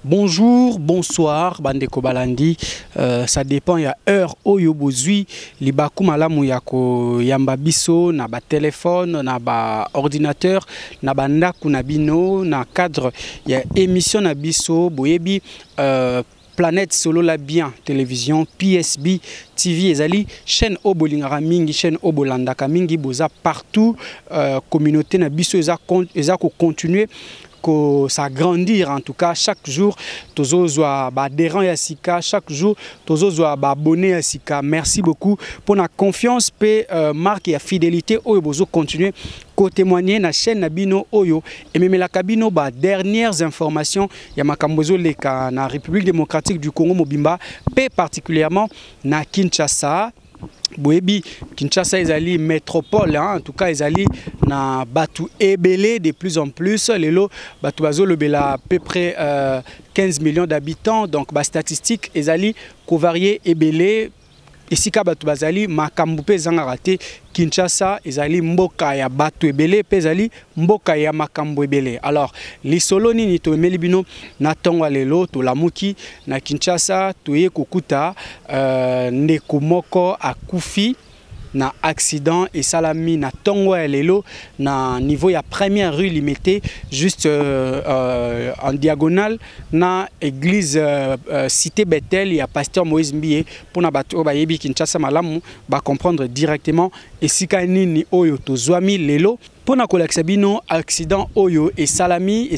Bonjour, bonsoir, Bandeko Balandi. Ça dépend, il y a heure oyo bozui libaku malamu yako yamba biso na ba téléphone, na ba ordinateur, na ba ndaku na bino, na cadre ya émission na biso boyebi Planète Solo la bien télévision PSB TV ezali chaîne obolingara mingi chaîne obolandaka mingi boza partout communauté na biso eza ko continuer que ça grandir en tout cas chaque jour tozozwa ba adhérents ya sika chaque jour tozozwa ba abonnés ya sika. Merci beaucoup pour la confiance pe marque ya fidélité oyo bozo continuer ko témoigner na chaîne na bino oyo et même la cabino ba dernières informations ya makambozo leka na République démocratique du Congo mobimba pe particulièrement na Kinshasa. Boyebi Kinshasa ezali métropole en tout cas ezali na batu ebele de plus en plus lelo batu bazo lobela à peu près 15 millions d'habitants donc ba statistique ezali ko varier ebele esika batu bazali makambu pe zanga raté Kinshasa ezali mboka ya batu ebele pe ezali mboka ya makambu ebele. Alors lisolo nini to melibino na tonga lelo to lamuki na Kinshasa toye kokuta ndeko moko akufi na accident et salami na tongo ya lelo na niveau ya première rue limitée juste en diagonale na église cité Bethel ya pasteur Moïse Mbie pour na bato ba yebi Kinshasa malamu ba comprendre directement esika nini oyo tozwami lelo pour na kolakisa bino accident oyo et salami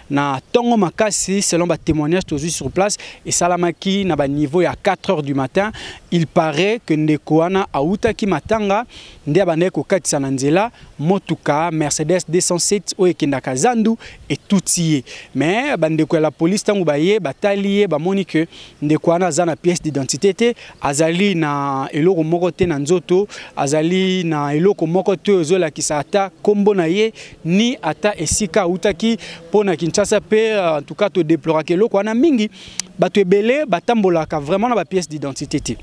na tongo makasi selon ba témoignage tozui sur place et salamaki na ba niveau ya 4 h du matin. Il paraît que ndeko wana auta ki matanga ndia bande ko katisa na nzela motuka Mercedes 207 oyo kendaka zandu et tout mais bandeko ya la police tangu baye batalié ba moni que ndeko wana za na pièce d'identité te azali na eloko moko te na nzoto azali na eloko moko te ozola kisata kombo na ye ni ata esika utaki pona Kinshasa pe en tout cas to déplorer que eloko wana mingi bato ebele batambolaka vraiment na ba pièce d'identité te.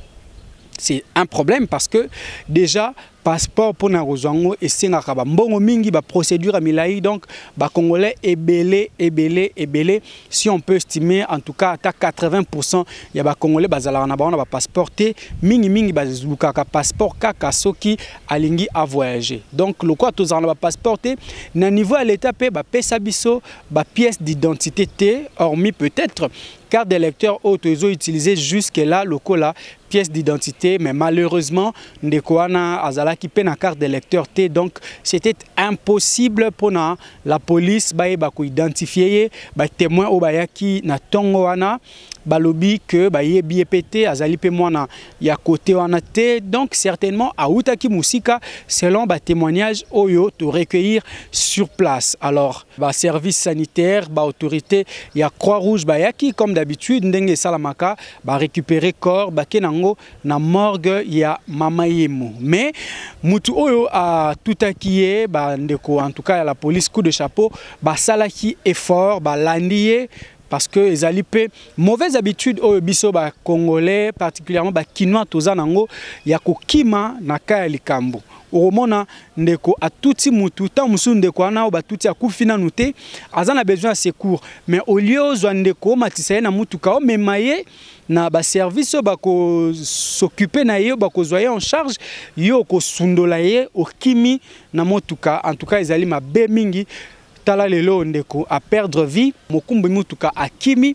C'est un problème parce que déjà passeport pour na rozango et singaka ba mbongo mingi ba procédure à milai donc ba congolais ebele si on peut estimer en tout cas à 80% ya ba congolais bazala na ba passeport te mingi bazuka ka passeport kaka soki alingi a voyager. Donc le quoi tous en ba passeport te na niveau à l'état pe ba pesa biso ba pièce d'identité te hormis peut-être carte d'électeur auto utilisé jusque là le cola pièce d'identité mais malheureusement ndeko wana azala qui peine à carte d'électeur T donc c'était impossible pour la police ba identifier ba témoin au bayaki na tongo wana balobi que ba yebi pété azali pe mwana ya côté wana te donc certainement a utaki musika selon ba témoignage oyo to recueillir sur place. Alors ba service sanitaire ba autorité ya Croix-Rouge ba yaki comme d'habitude ndenge salamaka ba récupérer corps ba kenango na morgue ya Mamayemo mais mutu oyo a tutakiye ba ndeko en tout cas la police coup de chapeau ba salaki effort ba landier parce que les alipé mauvaise habitude au biso ba congolais particulièrement ba kinois tozanango ya kokima na kaya likambo omona ndeko atuti mutu ta musu ndeko ana ba tuti akufina nute azana besoin de secours mais au lieu zo ndeko matisa na mutuka o memaye na ba service ba ko s'occuper na ye ba ko zoyer en charge yo ko sundola ye o kimi na motuka en tout cas ezali mabe mingi tala lelo ndeko a perdre vie mokumbi mutuka akimi.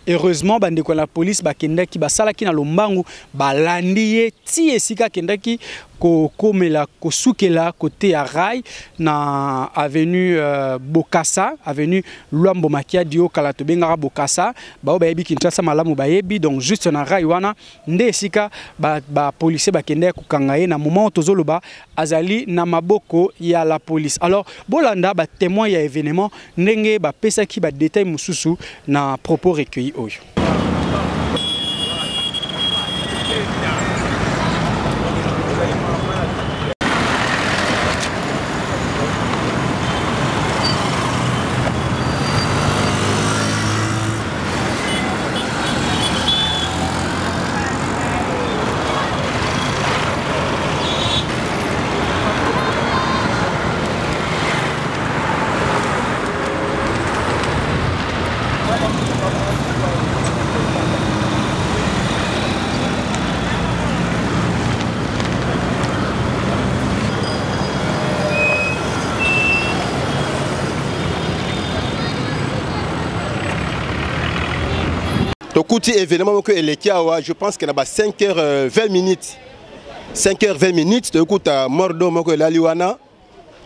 Heureusement bandeko la police bakendaki basalaki na lombangu balandiye ti esika kendaki ko komela ko sukela côté ya rail na avenue Bokassa avenue Luambo Makiadio kala to bengara Bokassa ba bayebi Kinshasa malamu bayebi donc juste na rail wana nde esika ba policier bakendaki ko kangaye na moment tozoloba azali na maboko ya la police. Alors bolanda ba témoin ya événement ndenge ba pesaki ba détail mususu na propos recueillis oyo. Tokuti événement que Elekiawa, je pense qu'il y a 5h20 minutes. 5h20 minutes, tokuti mordo moko laliwana.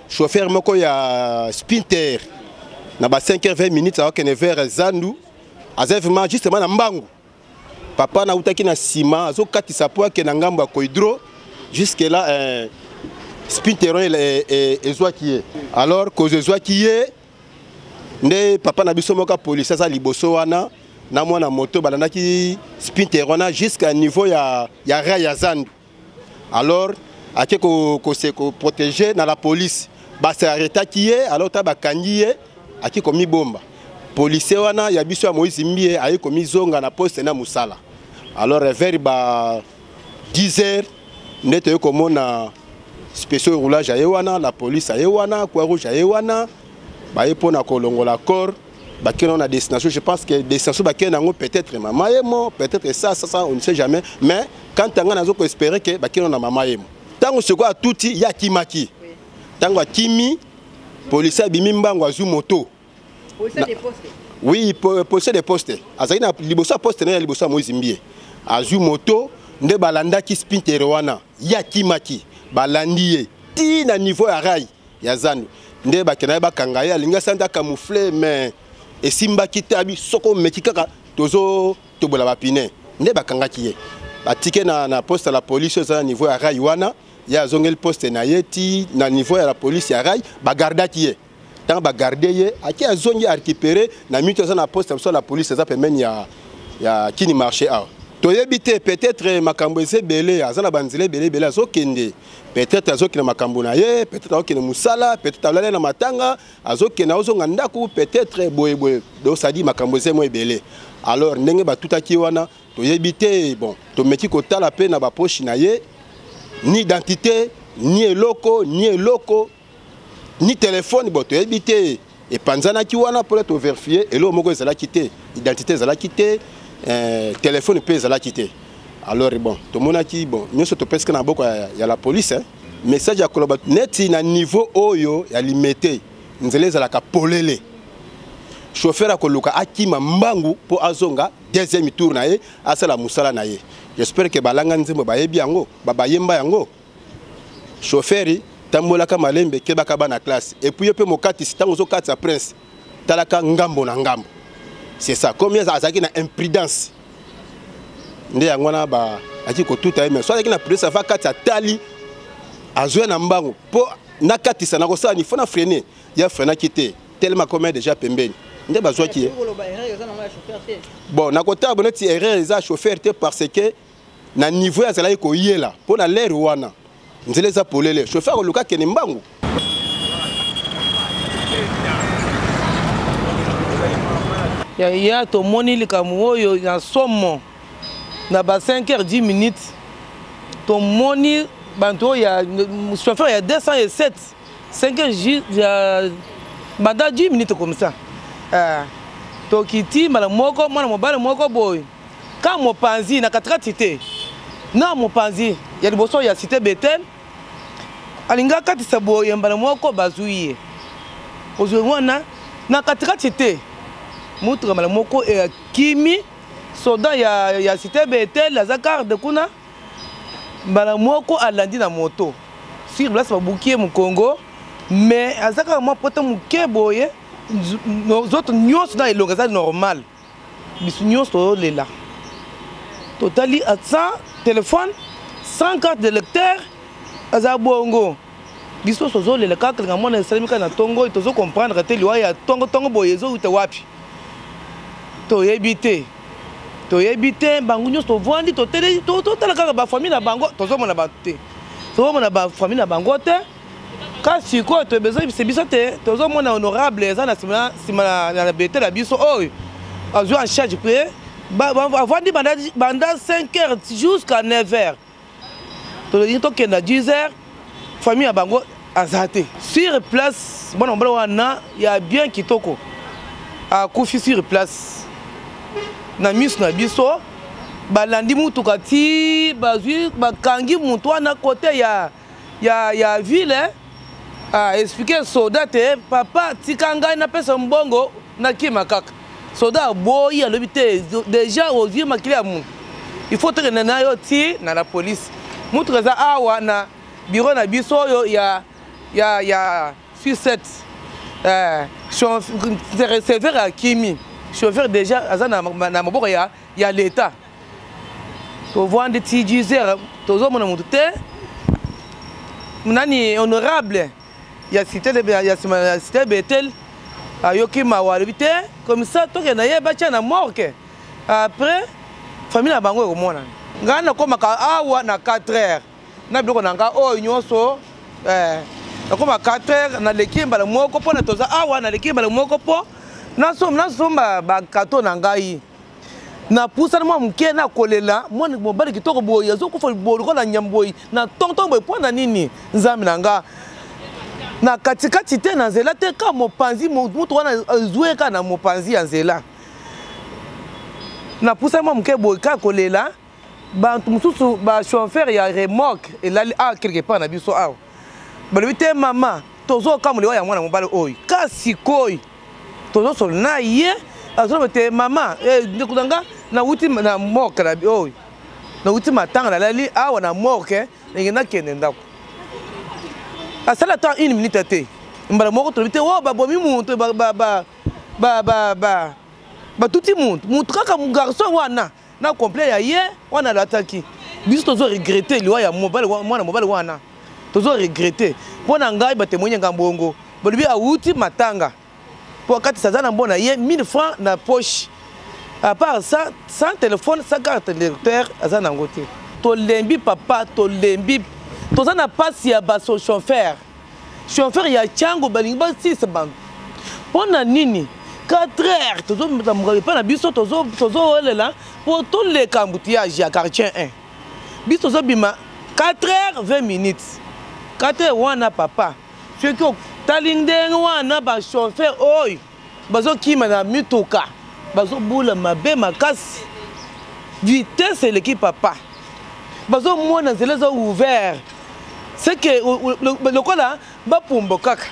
Chauffeur moko ya Spinter. Na 5h20 minutes alors qu'il est vers Zandu. Azevement justement na mbangu. Papa na utaki na sima, azo katisa poa ke na ngambo ya koidro. Jusque là Spinteron et Zouakiye. Alors que Zouakiye ne papa na biso moka police za liboso wana na mwana moto balandaki Spinteron jusqu'à niveau ya rail ya Zandu. Alors ake ko se protéger na la police. Ba se arrêta kiye alors ta bakangiye ake komi bomba. Police wana ya biso ya Moïse Mbie ayi komi zonga na poste na musala. Alors vers ba 10h nete yo komona spécial roulage ayewana la police ayewana quoi rouge ayewana ba epona kolongola corps ba kena na destination. Je pense que destination ba kena ngo peut-être maman yemo peut-être ça on ne sait jamais, mais quand tanga nazo ko espérer que ba kena na maman yemo tango seko a tuti ya kimaki tango kimi police abimi mbango azu moto police des postes. Oui, police des postes azali na liboso poste na liboso Moïse Mbie azu moto nde balanda ki Spinter wana ya kimaki balandiye ti na niveau ya rail ya Zandu nde bakena bakanga ya linga sanda camoufler mais esimba kitabi soko meki kaka tozo tobola bapine nde bakanga kiye batike na poste la police za niveau ya rail wana ya zongel poste na yeti na niveau ya la police ya rail bagarda kiye tant bagarder ye aki azongi a récupérer na minute za na poste la police za pemeni ya kini marché a toyebite peut-être makambo ezebele azana banzile belé azokende peut-être azokina makambo na ye peut-être azokina musala peut-être alala na matanga azokina ozonga ndaku peut-être boye do sadi makambo ezemo ebele. Alors ndenge batutaki wana toyebite bon tomeki kotala pe na ba poche na ye ni identité ni eloko ni téléphone bon toyebite et panzana ki wana pour être vérifier elo moko ezala kité identité ezala kité téléphone peut ezala kité. Alors bon tout monde qui bon nous sommes presque na boko ya la police message ya koloba neti na niveau oyo ya limité nzele ezala ka polele chauffeur akoluka akima mbangu po azonga deuxième tour na ye asala musala na ye. J'espère que balanga nzembo bayebi yango babayemba yango chauffeur tambolaka malembe ke bakaba na classe et puis pe mokati sitango zo kati ya prince talaka ngambo na ngambo. C'est ça combien azaki na imprudence nde yango na ba aki ko tout aime so azaki na prudence va kati ya tali azwe na mbango po na kati sana ko sa ni fona freiner ya freiner kité tellement comme déjà pembeni nde bazwa ki bon na kota boneti erreur za chauffeur te parce que na niveau ya zala ko yela po na l'air wana nzele za polele chauffeur ko luka kene mbango. Ya to moni likamu oyo ya somo na ba 5h10 minutes to moni banto ya chauffeur ya 207 5h ya banda 10 minutes comme ça to kiti mala moko mwana mobale moko boy ka mopanzi na katikati te na mopanzi ya liboso ya cité Betel alinga kati sabo ya mbala moko bazuye ozwe wana na katikati te mutu kamala moko kimi soda ya cité Betel la zakar de kuna mbala moko alandi na moto sur place babukie mu Congo mais azaka mo poto muke boye nos autres nyos na ilonga ça normal bisu nyos to lela totali à 100 téléphone 100 cartes de lecteur azabongo biso sozo lela kaka ngamona salimika na tongo tozo comprendre te liwa ya tongo boye zo ute wapi to yebite bangu nyos to vondi to tele to tala kaka ba famille na bango tozo mona ba te tozo mona ba famille na bango te kasi ko to besoin c'est biso te tozo mona honorable za na sima na bete la biso oyo azu en charge pe vondi banda 5h jusqu'à 9h to le to kenda 10h famille na bango azate sur place bon on wana ya bien kitoko a kufi sur place na mis na biso balandi mutu kati bazui bakangi mutu na côté ya ville expliquer soldat te papa tikanga na pesa mbongo na kima kaka Soda boy à l'hôpital déjà aux yeux maquillés à mon. Il faut que nana yo ti na la police. Moutre za awa na bureau na biso yo ya suicide. Chauffeur à Kimi. Chauffeur déjà azana na maboko ya l'état. To vendre ti dizer to zo mona mutute. Nani honorable. Ya cité Betel. Ayoki mawalibite comme ça to na ye bacha na morgue. Après famille na bango ekomona ngana koma ka awa na 4h na biloko na nga oyo nyonso na koma 4h na lekimba la moko pona toza awa na lekimba la moko po na somba ba kato na ngai na pusa na mke na kolela mwana mobali kitoko boye azokufa boliko na nyamboyi na tonton boye pona nini nzambi na nga na katikati te na nzela te ka mopanzi mutu wana azwe ka na mopanzi ya nzela na poussa moi mke boka kolela ba mususu ba chauffeur ya remorque et là quelque part na biso aw ba lebite mama tozo kamule ya mwana mobali oyi kasi koi tozo so na ye azo bete mama ndikudanga na wuti na morgue na oyi na wuti matanga la lali awa na morgue ngena kende ndako asala ta 1 minute te mbala moko to lebite wo ba bomi muntu ba tuti muntu kaka mu garçon wana na complet ya ye wana l'attaque biso tozo regretter liwa ya mobile mwana mobile wana tozo regretter pona ngai ba témoigner ngambongo bolibi awuti matanga pour kati sazana mbona ye 1000 francs na poche à part ça sans téléphone sans carte lecteur azana ngote to lembi papa to lembi tozana passe ya ba chauffeur ya chango balingi ba 6 band pona nini 4h tozo pas na biso tozo là pour tous les camboutiages à quartier 1 biso tozo bima 4h 20 minutes 4h wana papa ceux qui talinde wana ba chauffeur oy bazo kima na mituka bazo bula mabe makasi vitesse l'équipe papa bazo mona zela zo ouvert c'est que le kola ba pumbo kaka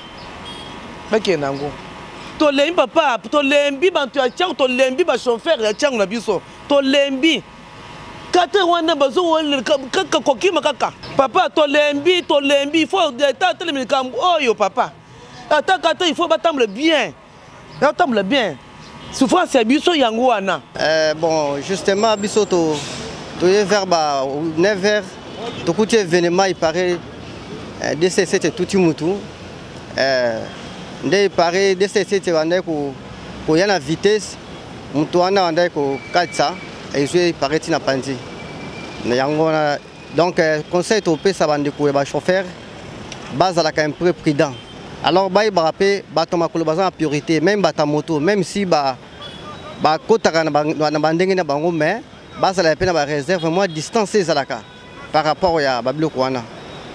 bakena ngo to lembi papa to lembi bantu ya chango to lembi ba chauffeur ya chango na biso to lembi kate wana bazo wala kaka kokima kaka papa to lembi il faut ta telemini kam oyo papa ata kate il faut batamble bien souffrance ya biso yango wana bon justement biso to vers 9h to kuti événement il paraît DCC tout mutu nde pare DCC wanda ko yana vitesse mutu wana wanda ko katsa ezwe pare tina panzi na yango na donc conseil to pesa bande ko ba chauffeur base la quand même prudent alors ba rapper ba to makolo baza en priorité même bata moto même si ba kotaka na bandenge na bango mais base la pena ba réserve moi distancer zalaka par rapport ya babiloko wana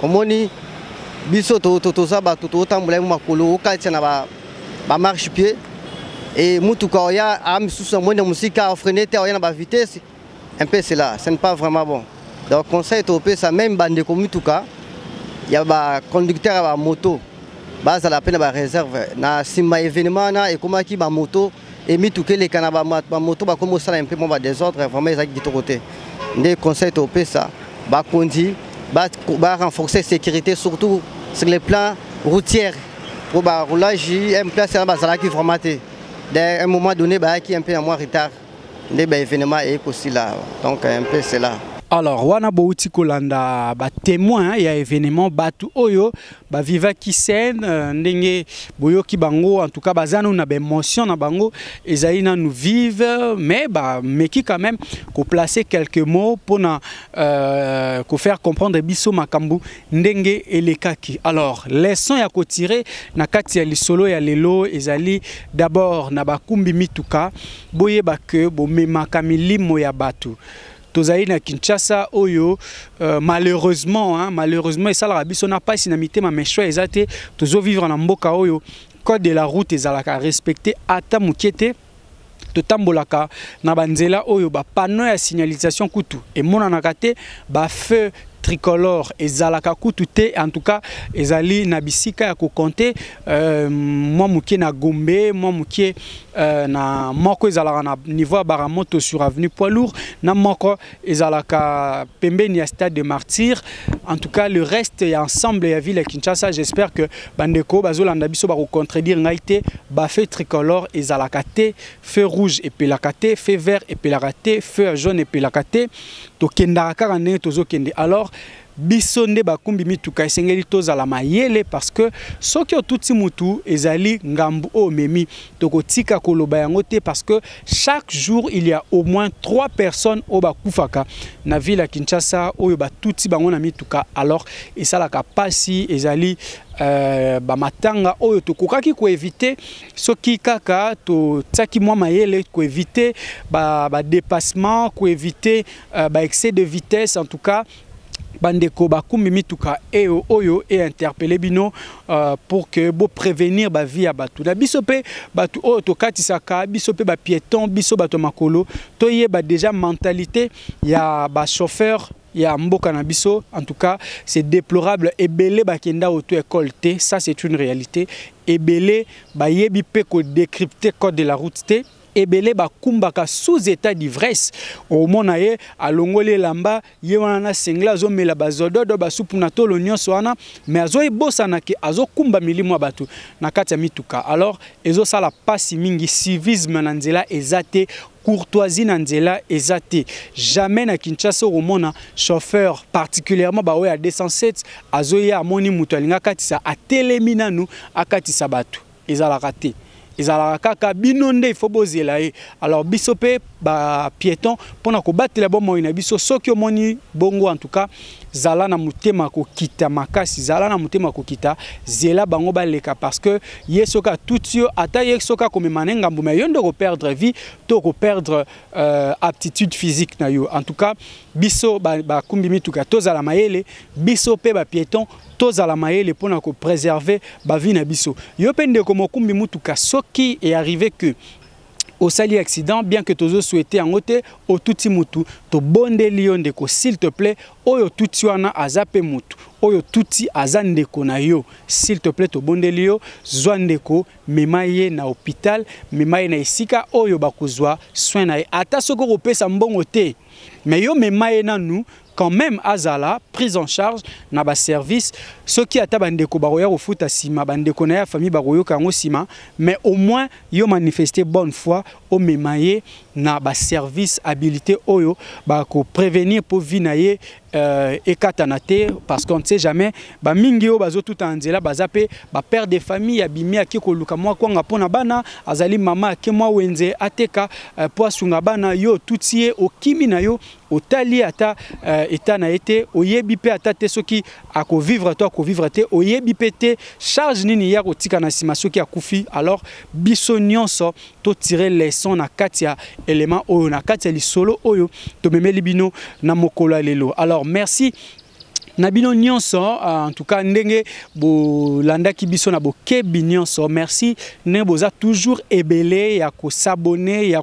omoni biso toza bato totambula makolo okati na ba marche pied et mutuka ya amisusa mona musika freiner te ya na ba vitesse un peu cela ce n'est pas vraiment bon donc conseil to pesa même bande ko mutuka ya ba conducteur ba moto base la peine ba réserve na sima événement na et comment ki ba moto et mituke les kana ba moto ba comme ça un peu ba désordre vraiment ça qui côté des conseils to pesa ba conduire va renforcer la sécurité surtout sur les plans routiers pour le roulage un place qui est formaté à un moment donné qui est un peu en moins retard des événements et aussi là donc un peu c'est là. Alors, wana bouti kolanda ba témoin ya événement batu oyo ba viva ki scène ndenge boyo ki bango en tout cas bazana na ba émotion na bango ezaina nous vive mais ba meki quand même ko placer quelques mots pour na ko faire comprendre biso makambu ndenge elekaki. Alors, leçon ya ko tirer na kati ya lisolo ya lelo ezali d'abord na ba kumbi mituka boye ba ke bo memaka milimo ya batu. Tozaï na Kinshasa oyo malheureusement et ça la biso na pas sinamité ma méchois ezate tozo vivre na mboka oyo code de la route ezalaka respecter ata mukiete totambolaka na banzela oyo ba panneau ya signalisation kutu et mona nakate ba feu tricolore ezalaka kutute en tout cas ezali na bisika ya kokonte moi mukie na Gombe moi mukie na moko ezalaka na niveau ya Baramoto sur avenue Poids Lourd na moko ezalaka pembeni ya stade de Martyrs. En tout cas le reste est ensemble ya ville ya Kinshasa. J'espère que bandeko bazolanda biso ba contredire ngai te ba fait tricolore ezalaka te, feu rouge et pelaka te, feu vert et pelaka te, feu jaune et pelaka te, to kendaka kaka ndenge tozo kende. Alors biso nde bakumbi mituka esengeli tozala mayele parce que soki otuti mutu ezali ngambu o memi tokotika koloba yango te parce que chaque jour il y a au moins 3 personnes au bakufaka na ville ya Kinshasa oyo batuti bango na mituka. Alors esalaka pasi ezali ba matanga oyo tokokaki ko éviter soki kaka to tsaki mwa mayele ko éviter ba dépassement ko éviter ba excès de vitesse. En tout cas bandeko bakumbi mituka oyo et interpeller bino pour que bo prévenir ba vie ya batu na biso pe batu oyo to katisaka biso pe ba piéton biso bato makolo to yeba déjà mentalité ya ba chauffeur ya mboka na biso. En tout cas c'est déplorable ebele bakenda auto école te, ça c'est une réalité. Ebele ba yebi pe ko décrypter code de la route te, ebele bakumbaka sous état d'ivresse au monaye alongole lamba ye wana sengla azomela bazododo basupu na tolo nyonso wana mais azoyebosana ke azokumba milimo batu na kati ya mituka. Alors ezosala pasi mingi, civisme na nzela ezate, courtoisie na nzela ezate. Jamais na Kinshasa omona chauffeur particulièrement ba oya 207 azoya amoni mutu alinga katisa atelemi nanu akatisa batu ezalaka te. Kaka binonde il faut bozela e. Alors biso pe ba piéton pona ko batela bomo ina biso soki omoni bongo. En tout cas zala na mutema ko kita makasi, zala na mutema ko kita zela bango baleka parce que yesoka tutio ata yesoka komemana ngambu me yondo ko perdre vie to ko perdre aptitude physique na yo. En tout cas biso ba kumbi mituka tozala mayele biso pe ba piéton tozala mayele pona ko préserver ba vie na biso. Yo pende ko mokumbi mutuka soki est arrivé que au sali accident, bien que tu souhaité en côté au touti mutu to bonde lionde ko s'il te plaît oyo touti wana azape mutu oyo touti azande ko na yo s'il te plaît to bonde lio zwandeko memaye na hôpital memaye na isika oyo bakozwa soin na ata soko ko pesa mbongo te mais yo memaye na nous quand même azala prise en charge na ba service soki ata bandeko baroya kofuta sima bandeko na ya famille baroyo kango sima mais au moins yo manifester bonne foi au memaye na ba service habilité oyo ba ko prévenir pour vinaye ekatanate parce qu'on ne sait jamais ba mingi o bazo tout en nzela bazape ba père de famille abimi akiko luka mwa kwanga pona bana azali mama akemwa wenze ateka po asunga bana yo tutie okimi na yo otali ata eta na été oyebi pe ata te soki ako vivre te oyebi pe te charge nini ya kotika na sima soki akufi. Alors biso nyonso to tirer leçon na katia élément oyo na katia lisolo oyo to memeli bino na mokolo lelo. Alors merci Nabino nyonso en tout cas ndenge bo landa ki biso na bo kebi nyonso merci ne boza toujours ebele ya ko s'abonner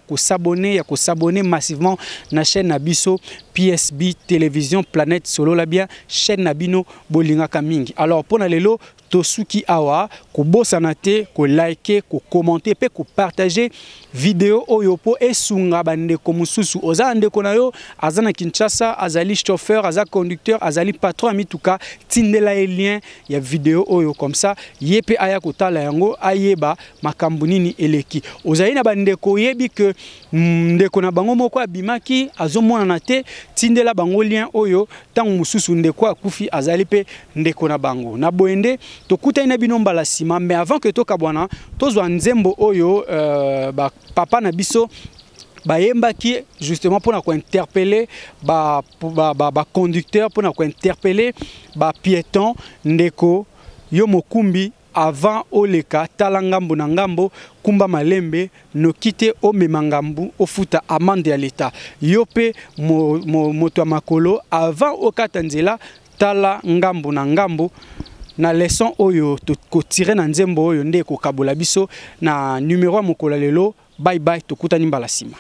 massivement na chaîne na biso PSB télévision Planète Solo la bien chaîne nabino bolinga kamingi. Alors pona lelo tosuki awa ko bosana te ko liker ko commenter pe ko partager vidéo oyo po esunga bande ko mususu oza ndeko na yo azana Kinshasa azali chauffeur aza conducteur azali patron amituka tindela lien ya vidéo oyo comme ça yepe aya kotala yango ayeba makambo nini eleki ozali na bande ko yebi que ndeko na bango moko abimaki azomona na te tindela bango lien oyo tango mususu ndeko akufi azali pe ndeko na bango na boende tokuta ina binomba la sima mais avant que tokabwana tozwa nzembo oyo papa na biso bayembaki justement pour ko interpeller ba conducteur pour ko interpeller ba piéton ndeko yo mokumbi avant oleka talangambo na ngambo kumba malembe no kite o memangambu ofuta amande ya l'état yope moto makolo avant okatanzela tala ngambo na ngambo na leçon oyo ko tirer na nzembo oyo nde ko kabola biso na numéro mokolo lelo bye bye tokutani mbala sima.